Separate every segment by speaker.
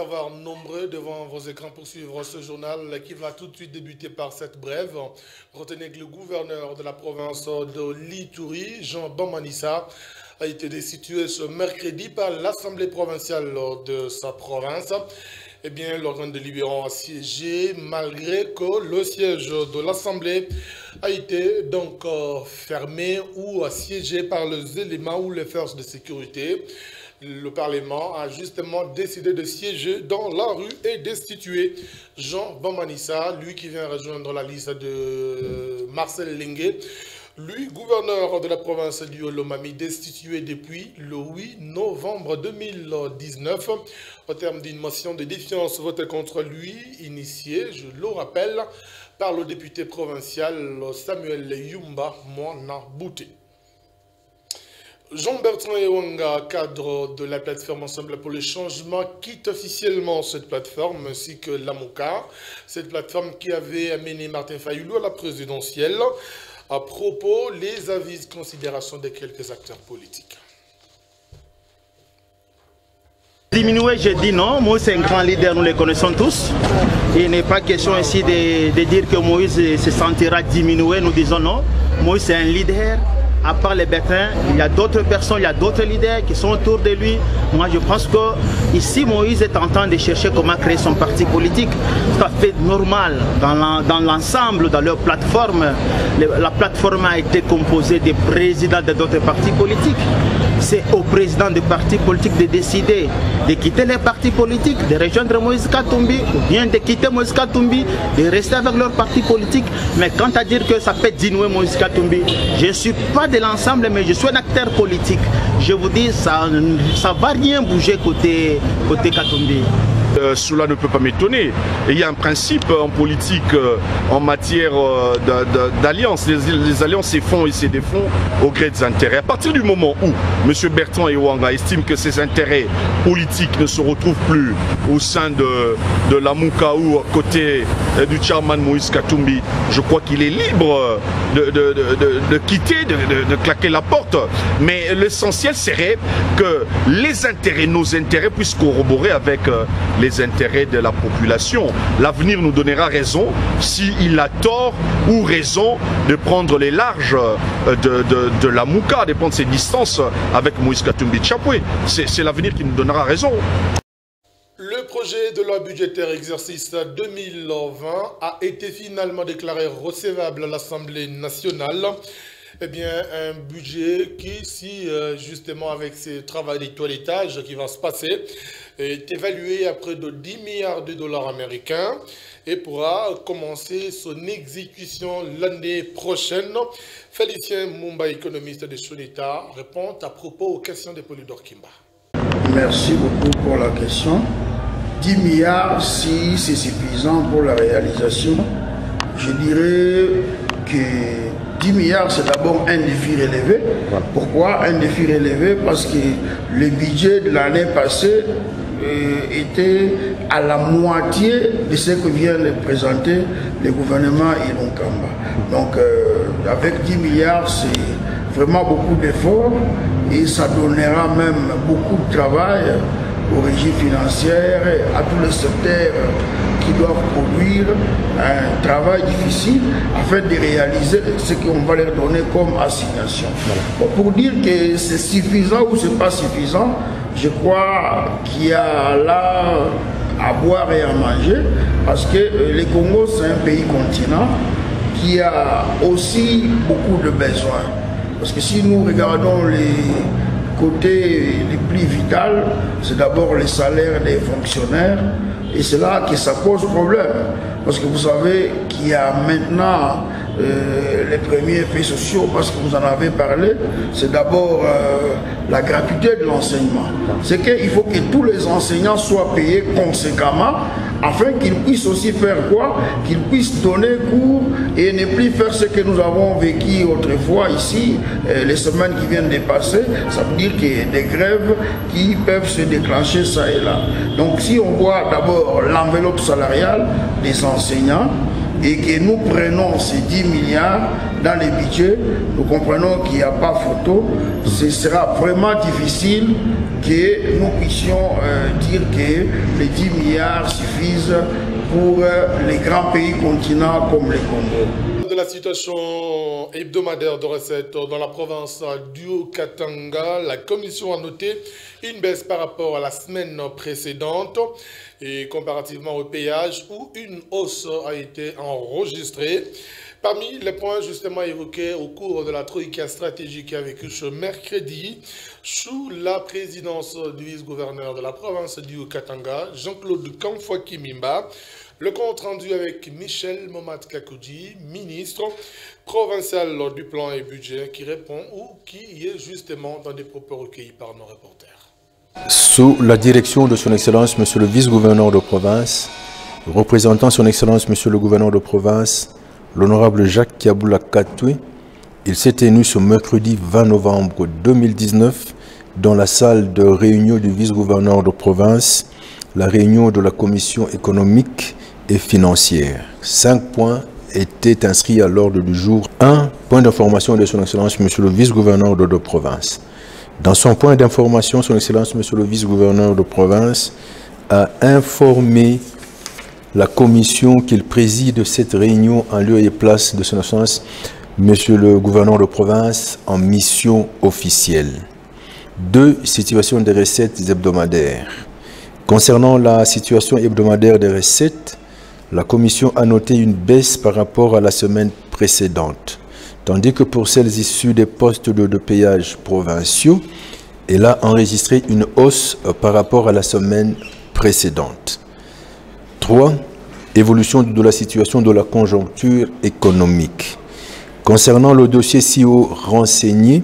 Speaker 1: savoir nombreux devant vos écrans pour suivre ce journal qui va tout de suite débuter par cette brève. Retenez que le gouverneur de la province de l'Ituri, Jean Bambanissa, a été destitué ce mercredi par l'Assemblée provinciale de sa province. Eh bien, l'organe délibérant a siégé malgré que le siège de l'Assemblée a été donc fermé ou assiégé par les éléments ou les forces de sécurité. Le Parlement a justement décidé de siéger dans la rue et destituer Jean Bambanissa, lui qui vient rejoindre la liste de Marcel Lengue. Lui, gouverneur de la province du Lomami, destitué depuis le 8 novembre 2019, au terme d'une motion de défiance votée contre lui, initiée, je le rappelle, par le député provincial Samuel Yumba Mwana Bouté. Jean-Bertrand Ewanga, cadre de la plateforme Ensemble pour le changement, quitte officiellement cette plateforme, ainsi que l'AMOCA, cette plateforme qui avait amené Martin Fayulu à la présidentielle. À propos, les avis de considération de quelques acteurs politiques.
Speaker 2: Diminuer, je dis non. Moïse c'est un grand leader, nous les connaissons tous. Il n'est pas question ici de dire que Moïse se sentira diminué. Nous disons non. Moïse c'est un leader. À part les Bertrand, il y a d'autres personnes, il y a d'autres leaders qui sont autour de lui. Moi, je pense que ici, Moïse est en train de chercher comment créer son parti politique. C'est tout à fait normal. Dans l'ensemble, dans leur plateforme, la plateforme a été composée des présidents de d'autres partis politiques. C'est au président des partis politiques de décider de quitter les partis politiques, de rejoindre Moïse Katumbi, ou bien de quitter Moïse Katumbi, de rester avec leur parti politique. Mais quant à dire que ça peut diminuer Moïse Katumbi, je ne suis pas de l'ensemble, mais je suis un acteur politique. Je vous dis, ça ne va rien bouger côté Katumbi.
Speaker 3: Cela ne peut pas m'étonner. Il y a un principe en politique en matière d'alliance. Les alliances se font et se défont au gré des intérêts. À partir du moment où M. Bertrand Ewanga estime que ses intérêts politiques ne se retrouvent plus au sein de la MOUCA ou à côté du chairman Moïse Katumbi, je crois qu'il est libre de quitter, de claquer la porte. Mais l'essentiel serait que les intérêts, nos intérêts puissent corroborer avec les intérêts de la population. L'avenir nous donnera raison s'il a tort ou raison de prendre les larges de la MOUCA, de prendre ses distances avec Moïse Katumbi Tchapoué. C'est l'avenir qui nous donnera raison.
Speaker 1: Le projet de loi budgétaire exercice 2020 a été finalement déclaré recevable à l'Assemblée nationale. Eh bien, un budget qui, si justement avec ces travaux de toilettage qui va se passer, est évalué à près de 10 milliards de dollars américains et pourra commencer son exécution l'année prochaine. Félicien Mumba, économiste de Sonita, répond à propos aux questions de Polydor Kimba.
Speaker 4: Merci beaucoup pour la question. 10 milliards, si c'est suffisant pour la réalisation, je dirais que 10 milliards, c'est d'abord un défi relevé. Pourquoi un défi relevé? Parce que le budget de l'année passée était à la moitié de ce que vient de présenter le gouvernement Ilunkamba. Donc, avec 10 milliards, c'est vraiment beaucoup d'efforts et ça donnera même beaucoup de travail aux régies financières, à tous les secteurs qui doivent produire un travail difficile afin de réaliser ce qu'on va leur donner comme assignation. Bon, pour dire que c'est suffisant ou c'est pas suffisant, je crois qu'il y a là à boire et à manger parce que le Congo c'est un pays continent qui a aussi beaucoup de besoins. Parce que si nous regardons les côtés les plus vitaux, c'est d'abord les salaires des fonctionnaires et c'est là que ça pose problème. Parce que vous savez qu'il y a maintenant les premiers effets sociaux, parce que vous en avez parlé, c'est d'abord la gratuité de l'enseignement. C'est qu'il faut que tous les enseignants soient payés conséquemment afin qu'ils puissent aussi faire quoi? Qu'ils puissent donner cours et ne plus faire ce que nous avons vécu autrefois ici, les semaines qui viennent de passer. Ça veut dire qu'il y a des grèves qui peuvent se déclencher ça et là. Donc si on voit d'abord l'enveloppe salariale des enseignants et que nous prenons ces 10 milliards dans les budgets, nous comprenons qu'il n'y a pas photo. Ce sera vraiment difficile que nous puissions dire que les 10 milliards suffisent pour les grands pays continents comme le Congo.
Speaker 1: De la situation hebdomadaire de recettes dans la province du Haut-Katanga, la commission a noté une baisse par rapport à la semaine précédente et comparativement au péage où une hausse a été enregistrée. Parmi les points justement évoqués au cours de la troïka stratégique avec ce mercredi, sous la présidence du vice-gouverneur de la province du Haut-Katanga, Jean-Claude Kamfouaki-Mimba, le compte rendu avec Michel Momad Kakoudji, ministre provincial du plan et budget, qui répond ou qui est justement dans des propos recueillis par nos reporters.
Speaker 5: Sous la direction de son Excellence, Monsieur le vice-gouverneur de province, représentant son Excellence, Monsieur le gouverneur de province, l'honorable Jacques Kiaboula Katoué, il s'est tenu ce mercredi 20 novembre 2019 dans la salle de réunion du vice-gouverneur de province, la réunion de la commission économique et financière. 5 points étaient inscrits à l'ordre du jour. 1 point d'information de son Excellence, Monsieur le vice-gouverneur de province. Dans son point d'information, son Excellence, Monsieur le vice-gouverneur de province a informé la commission qu'il préside cette réunion en lieu et place de son Excellence, Monsieur le gouverneur de province en mission officielle. 2. Situation des recettes hebdomadaires. Concernant la situation hebdomadaire des recettes, la commission a noté une baisse par rapport à la semaine précédente, tandis que pour celles issues des postes de péage provinciaux, elle a enregistré une hausse par rapport à la semaine précédente. 3. Évolution de la situation de la conjoncture économique. Concernant le dossier si haut renseigné,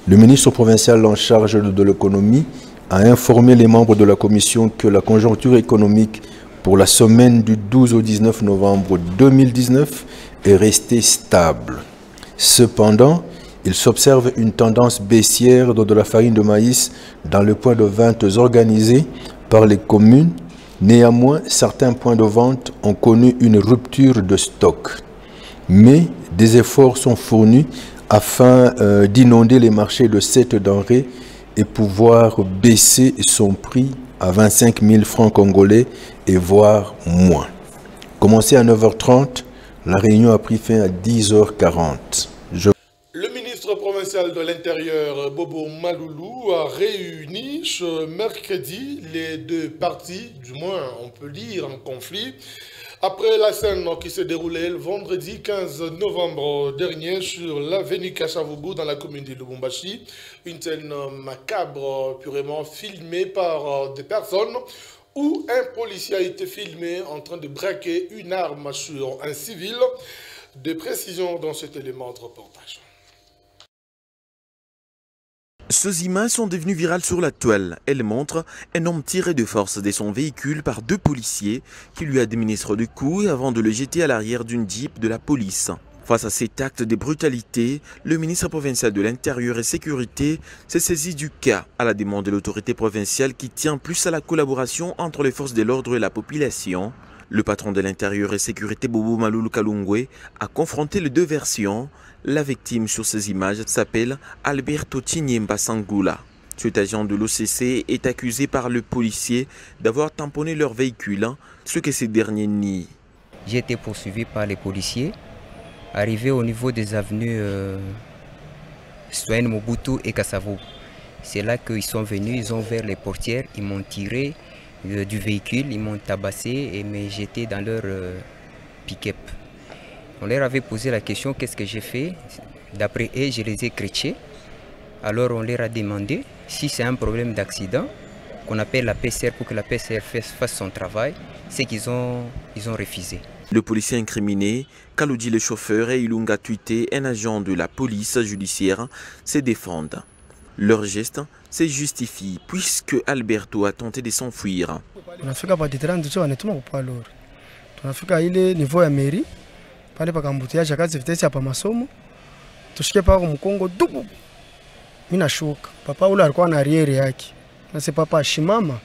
Speaker 5: le ministre provincial en charge de l'économie a informé les membres de la commission que la conjoncture économique pour la semaine du 12 au 19 novembre 2019 est restée stable. Cependant, il s'observe une tendance baissière de la farine de maïs dans le point de vente organisé par les communes. Néanmoins, certains points de vente ont connu une rupture de stock. Mais des efforts sont fournis afin d'inonder les marchés de cette denrée et pouvoir baisser son prix à 25 000 francs congolais et voire moins. Commencé à 9h30, la réunion a pris fin à 10h40.
Speaker 1: Le ministre provincial de l'Intérieur, Bobo Maloulou, a réuni ce mercredi les deux parties, du moins on peut dire en conflit, après la scène qui s'est déroulée le vendredi 15 novembre dernier sur l'avenue Kachavubu dans la commune de Lubumbashi. Une scène macabre, purement filmée par des personnes où un policier a été filmé en train de braquer une arme sur un civil. Des précisions dans cet élément de reportage.
Speaker 6: Ces images sont devenues virales sur la toile. Elles montrent un homme tiré de force de son véhicule par deux policiers qui lui administrent des coups avant de le jeter à l'arrière d'une Jeep de la police. Face à cet acte de brutalité, le ministre provincial de l'Intérieur et Sécurité s'est saisi du cas à la demande de l'autorité provinciale qui tient plus à la collaboration entre les forces de l'ordre et la population. Le patron de l'Intérieur et Sécurité, Bobo Maloulou Kalungwe, a confronté les deux versions. La victime sur ces images s'appelle Alberto Chinyemba Sangula. Cet agent de l'OCC est accusé par le policier d'avoir tamponné leur véhicule, ce que ces derniers nient.
Speaker 7: J'ai été poursuivi par les policiers. Arrivé au niveau des avenues Citoyenne Mobutu et Kassavo. C'est là qu'ils sont venus, ils ont ouvert les portières, ils m'ont tiré du véhicule, ils m'ont tabassé et m'ont jeté dans leur pick-up. On leur avait posé la question qu'est-ce que j'ai fait. D'après eux, je les ai chrétiens. Alors on leur a demandé si c'est un problème d'accident, qu'on appelle la PCR pour que la PCR fasse son travail. C'est qu'ils ont refusé.
Speaker 6: Le policier incriminé, Kaloudji le chauffeur et Ilunga Tuité, un agent de la police judiciaire, se défendent. Leur geste se justifie puisque Alberto a tenté de s'enfuir.
Speaker 8: Tunafika ile niveau ya mairie pale pakambutiaje kazi vitesi hapa masomo tushike pako mkongo dubu mimi nashuka papa ule alikuwa na riere yake na se papa shimama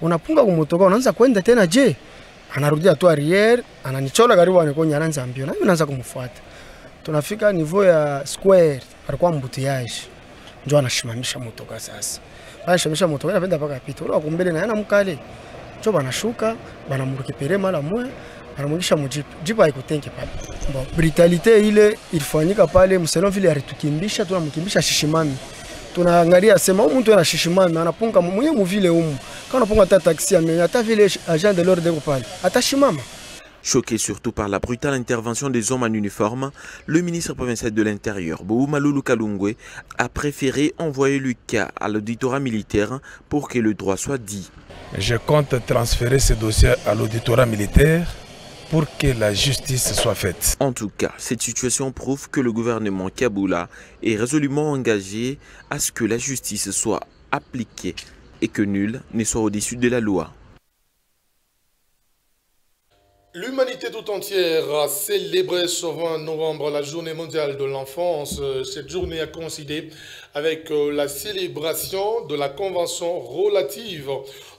Speaker 8: unapunga kumotoka unaanza kwenda tena je anarudia tu arrière, ananichola karibu anikonya anaanza mbio na mimi naanza kumfuata. Tunafika niveau ya square, alikuwa mbutiaje. Ndio anashimamisha motoka sasa. Anashimamisha motoka anapenda paka pita. Ule wakumbele na yana mkale. Ndio banashuka, banamurukipere mara moja, banamurudisha mujipu. Jipu haikutenke pale. Bon, brutalite ile ilifanyika pale mselon vile alitukimbisha, tunamkimbisha shishimami. Tunaangalia sema huyu mtu anashishimami, anapunga mwenye mvile humu. Quand on prend ta taxi, hata vile agent de l'ordre de pale. Atashimama.
Speaker 6: Choqué surtout par la brutale intervention des hommes en uniforme, le ministre provincial de l'Intérieur, Boumalulu Kalungwe, a préféré envoyer le cas à l'auditorat militaire pour que le droit soit dit.
Speaker 9: Je compte transférer ce dossier à l'auditorat militaire pour que la justice soit faite.
Speaker 6: En tout cas, cette situation prouve que le gouvernement Kaboula est résolument engagé à ce que la justice soit appliquée et que nul ne soit au-dessus de la loi.
Speaker 1: L'humanité tout entière a célébré ce 20 novembre la journée mondiale de l'enfance. Cette journée a coïncidé avec la célébration de la convention relative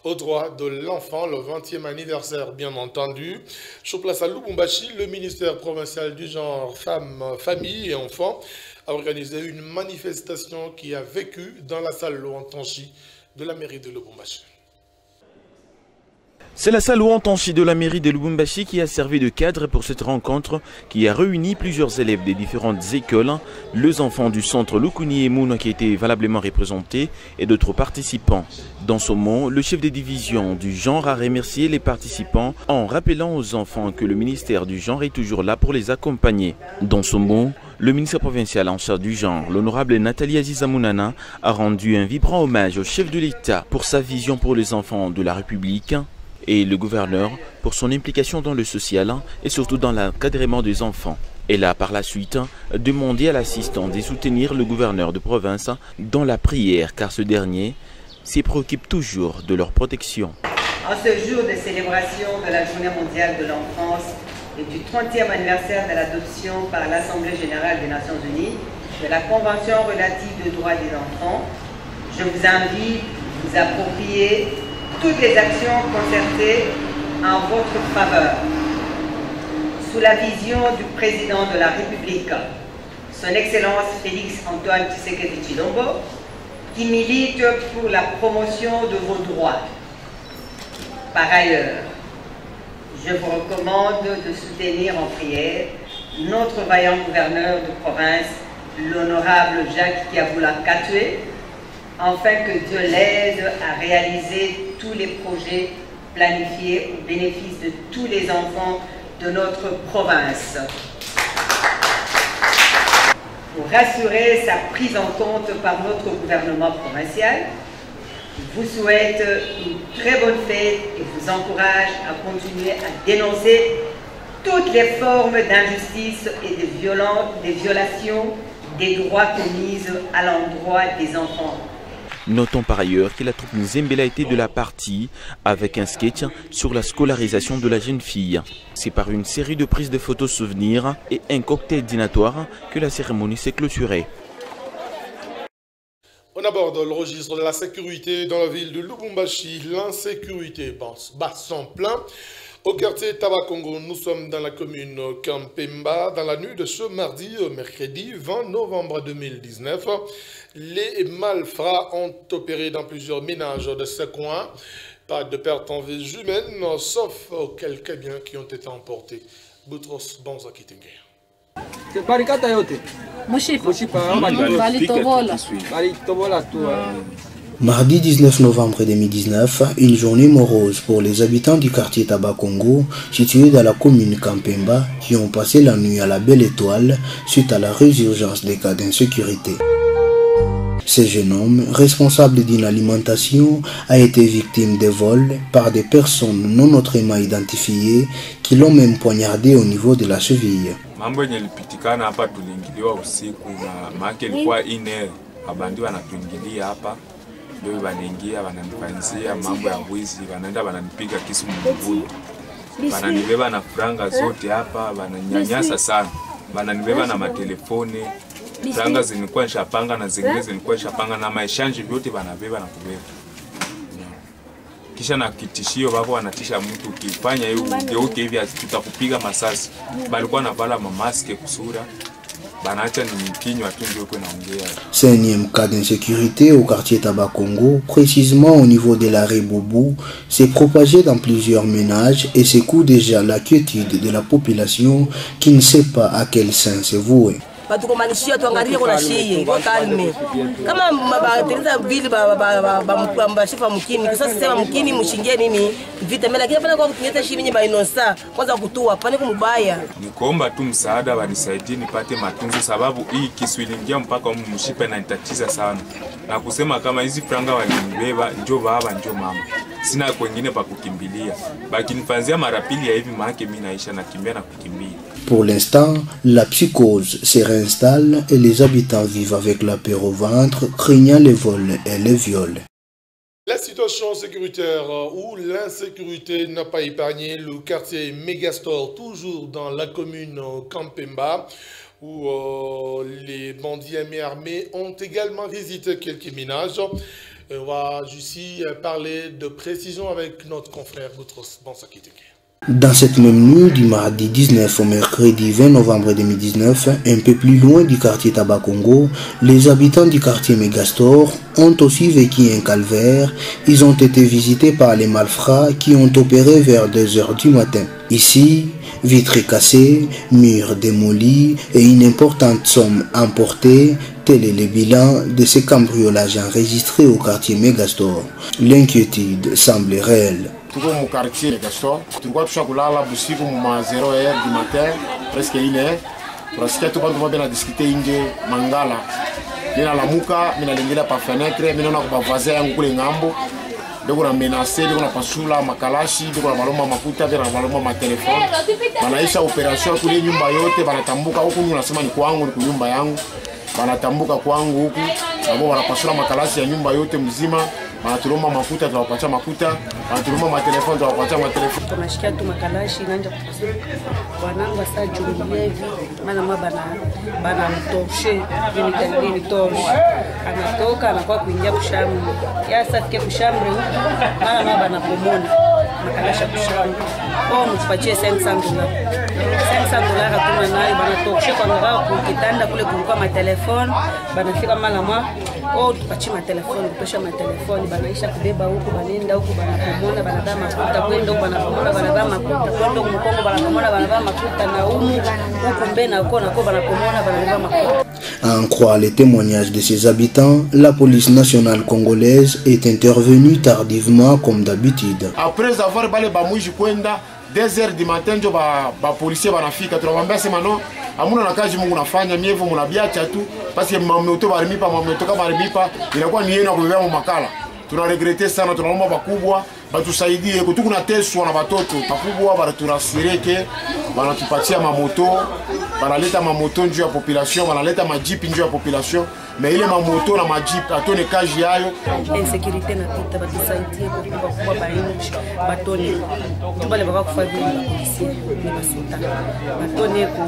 Speaker 1: aux droits de l'enfant, le 20e anniversaire bien entendu. Sur place à Lubumbashi, le ministère provincial du genre femmes, famille et enfants a organisé une manifestation qui a vécu dans la salle Louantanchi de la mairie de Lubumbashi.
Speaker 6: C'est la salle Louantanchi de la mairie de Lubumbashi qui a servi de cadre pour cette rencontre qui a réuni plusieurs élèves des différentes écoles, les enfants du centre Lukuni et Mouna qui étaient valablement représentés et d'autres participants. Dans ce mot, le chef de division du genre a remercié les participants en rappelant aux enfants que le ministère du genre est toujours là pour les accompagner. Dans ce mot, le ministre provincial en charge du genre, l'honorable Nathalie Azizamounana, a rendu un vibrant hommage au chef de l'État pour sa vision pour les enfants de la République et le gouverneur pour son implication dans le social et surtout dans l'encadrement des enfants. Elle a par la suite demandé à l'assistant de soutenir le gouverneur de province dans la prière car ce dernier s'y préoccupe toujours de leur protection.
Speaker 10: En ce jour de célébration de la Journée mondiale de l'enfance et du 30e anniversaire de l'adoption par l'Assemblée générale des Nations unies de la Convention relative aux droits des enfants, je vous invite à vous approprier toutes les actions concertées en votre faveur. Sous la vision du président de la République, son Excellence Félix Antoine Tshisekedi Tshilombo, qui milite pour la promotion de vos droits. Par ailleurs, je vous recommande de soutenir en prière notre vaillant gouverneur de province, l'honorable Jacques Kiaboula Katoué, afin que Dieu l'aide à réaliser tous les projets planifiés au bénéfice de tous les enfants de notre province. Pour rassurer sa prise en compte par notre gouvernement provincial, je vous souhaite une très bonne fête et vous encourage à continuer à dénoncer toutes les formes d'injustice et des violations des droits commises à l'endroit des enfants.
Speaker 6: Notons par ailleurs que la troupe Nzembela a été de la partie avec un sketch sur la scolarisation de la jeune fille. C'est par une série de prises de photos souvenirs et un cocktail dînatoire que la cérémonie s'est clôturée.
Speaker 1: On aborde le registre de la sécurité dans la ville de Lubumbashi. L'insécurité bat son plein. Au quartier Tabakongo, nous sommes dans la commune Kampemba. Dans la nuit de ce mercredi 20 novembre 2019, les malfrats ont opéré dans plusieurs ménages de ce coin. Pas de perte en vie humaine, sauf quelques biens qui ont été emportés. Boutros Banzakitenge.
Speaker 11: Mardi 19 novembre 2019, une journée morose pour les habitants du quartier Tabakongo, situé dans la commune Kampemba, qui ont passé la nuit à la Belle Étoile suite à la résurgence des cas d'insécurité. Ce jeune homme, responsable d'une alimentation, a été victime de vols par des personnes non autrement identifiées qui l'ont même poignardé au niveau de la cheville.
Speaker 12: Mambo yenye lipitikana hapa tuliingiliwa usiku na maana ilikuwa ine abandi wanatuingilia hapa ndio wanaingia wananifanzia mambo ya wizi wanaenda wananipiga kisu mguu wananibeba na franga zote hapa wananyanyasa sana wananibeba na matelefoni franga zilikuwa nishapanga na zingine zilikuwa nishapanga na maishanji vyote wanabeba na kubeba kisha na kitishio bako wanatisha mtu ukifanya hiyo ugeuke hivi tutakupiga masasi. Balikuwa navala mamaske kusura.
Speaker 11: Cinquième cas d'insécurité au quartier Tabakongo, précisément au niveau de l'arrêt Boubou, s'est propagé dans plusieurs ménages et secoue déjà l'inquiétude de la population qui ne sait pas à quel sein se vouer.
Speaker 13: Batukomanishia tuangalie kuna shii kwa kalme kama mabatenza vile bashifa mkini sasa sema mkini mshingie nini vita mela kile pale kwa kunyeta shii mimi bainosa kwanza kutua pane kumubaya
Speaker 12: nikuomba tu msaada wanisaidie nipate matunzo sababu hii kiswilingia mpaka mshipe na nitatiza sana na kusema kama hizi franga walinibeba njoo baba njoo mama sina kwingine pa kukimbilia bakinifanzia mara pili ya hivi maana mimi naisha na kimbia na kukimbia.
Speaker 11: Pour l'instant, la psychose se réinstalle et les habitants vivent avec la peur au ventre, craignant les vols et les viols.
Speaker 1: La situation sécuritaire ou l'insécurité n'a pas épargné le quartier Megastore, toujours dans la commune Kampemba, où les bandits armés ont également visité quelques ménages. On va ici parler de précision avec notre confrère Boutros Bansakiteke.
Speaker 11: Dans cette même nuit du mardi 19 au mercredi 20 novembre 2019, un peu plus loin du quartier Tabakongo, les habitants du quartier Megastore ont aussi vécu un calvaire. Ils ont été visités par les malfrats qui ont opéré vers 2 h du matin. Ici, vitres cassées, murs démolis et une importante somme emportée, tel est le bilan de ces cambriolages enregistrés au quartier Megastore. L'inquiétude semble réelle.
Speaker 14: Tuko mu quartier Megastore, tulikuwa tushakulala busiku ma 0h du matin, presque 1h. Tunasikia tu bantu bana discuter nje Mangala. Nina lamuka, mina lengela pa fenêtre, mina na kwa voisin yangu kule ngambo. Ndiko na menacer, ndiko na pasula makalashi, ndiko na baloma makuta, ndiko na baloma ma telefone. Banaisha operation kule nyumba yote, banatambuka huku unasema ni kwangu, ni nyumba yangu. Banatambuka kwangu huku, nabo wanapasula makalashi ya nyumba yote mzima. Banatuloma makuta tunawapatia makuta, banatuloma matelefoni tunawapatia matelefoni.
Speaker 15: Tunashikia tu makalashi nanja kupasuka. Wanangu sasa jumlia hivi, maana bana mtoshe, ni toshe. Anatoka anakuwa kuingia kushamri. Ya sasa fike kushamri huko, maana bana pomona. Makalashi kushamri. Kwa mtupatie $500. $500 hatuna nayo banatoshe kwa ngao kitanda kule kulikuwa matelefoni, banafika mara mwa tupatie matelefoni, kutosha matelefoni. Banaisha kubeba huku banenda huku banapomona banavaa makuta kwenda huku banapomona banavaa makuta kwenda huku Mkongo banapomona banavaa makuta na huku mbena huko nako banapomona banavaa makuta.
Speaker 11: À en croire les témoignages de ses habitants, la police nationale congolaise est intervenue tardivement comme d'habitude.
Speaker 14: Après avoir balé bamouji kwenda 2 h du matin ndio ba policier banafika tunamwambia sema no hamuna na kazi Mungu nafanya mievu mnabiacha tu parce que mamoto barimipa mamoto kama barimipa inakuwa ni yenu kubeba makala. Tunaregrete sana, tunaomba bakubwa batusaidie kutuku na teswa na batoto bakubwa baraturasireke banatupatia mamoto banaleta mamoto njoo ya population banaleta majipi njoo ya population mais ile mamoto na majipi atone kazi yayo
Speaker 15: insécurité na pita batusaidie bakubwa bainchi batone tubale baka kufadhi policier ni basuta batone ko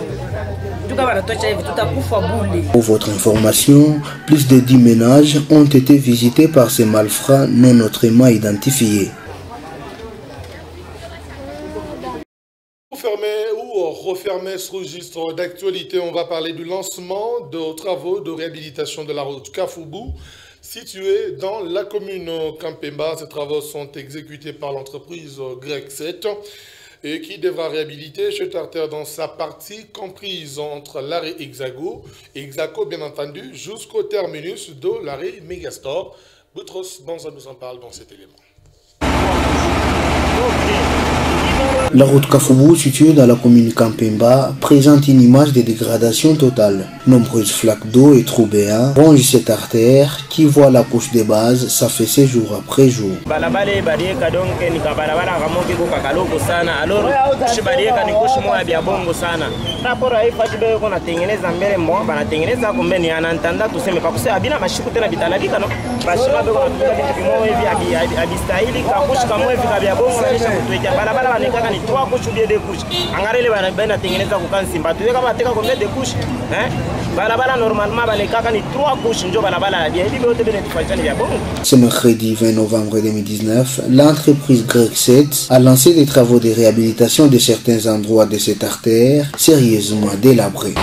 Speaker 15: tuka baratocha hivi tutakufa bule.
Speaker 11: Pour votre information, plus de 10 ménages ont été visités par ces malfrats non autrement identifiés.
Speaker 1: Refermer ce registre d'actualité, on va parler du lancement de travaux de réhabilitation de la route Kafoubou, située dans la commune Kampemba. Ces travaux sont exécutés par l'entreprise Grec 7 et qui devra réhabiliter cette artère dans sa partie comprise entre l'arrêt Hexaco bien entendu, jusqu'au terminus de l'arrêt Megastore. Boutros Banza nous en parle dans cet élément.
Speaker 11: La route Kafoubou, située dans la commune Kampemba, présente une image de dégradation totale. Nombreuses flaques d'eau et trous béants rongent cette artère qui voit la couche de base s'affaisser jour après jour.
Speaker 16: balabala normalement balekaka ni 3 couches njo balabala bien ebi bote bene tufanyani ya bongo.
Speaker 11: Ce mercredi 20 novembre 2019, l'entreprise Grec 7 a lancé des travaux de réhabilitation de certains endroits de cette artère sérieusement délabrés.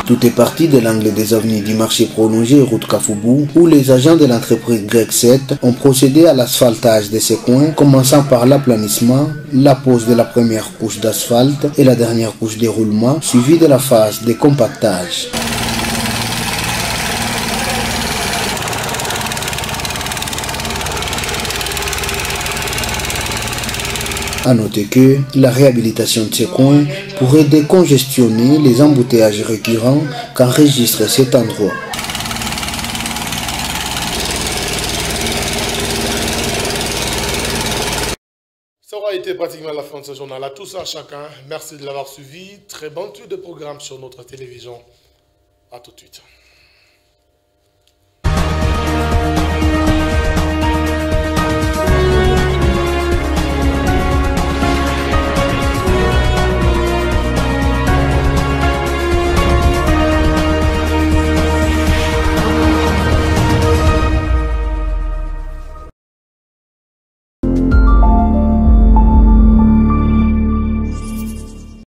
Speaker 11: Tout est parti de l'angle des avenues du marché prolongé route Kafoubou, où les agents de l'entreprise Grec 7 ont procédé à l'asphaltage de ces coins, commençant par l'aplanissement, la pose de la première couche d'asphalte et la dernière couche de roulement, suivie de la phase de compactage. A noter que la réhabilitation de ces coins pourrait décongestionner les embouteillages récurrents qu'enregistre cet endroit.
Speaker 1: Ça aura été pratiquement la fin de ce journal. À tous, à chacun, merci de l'avoir suivi. Très bonne suite de programme sur notre télévision. À tout de suite.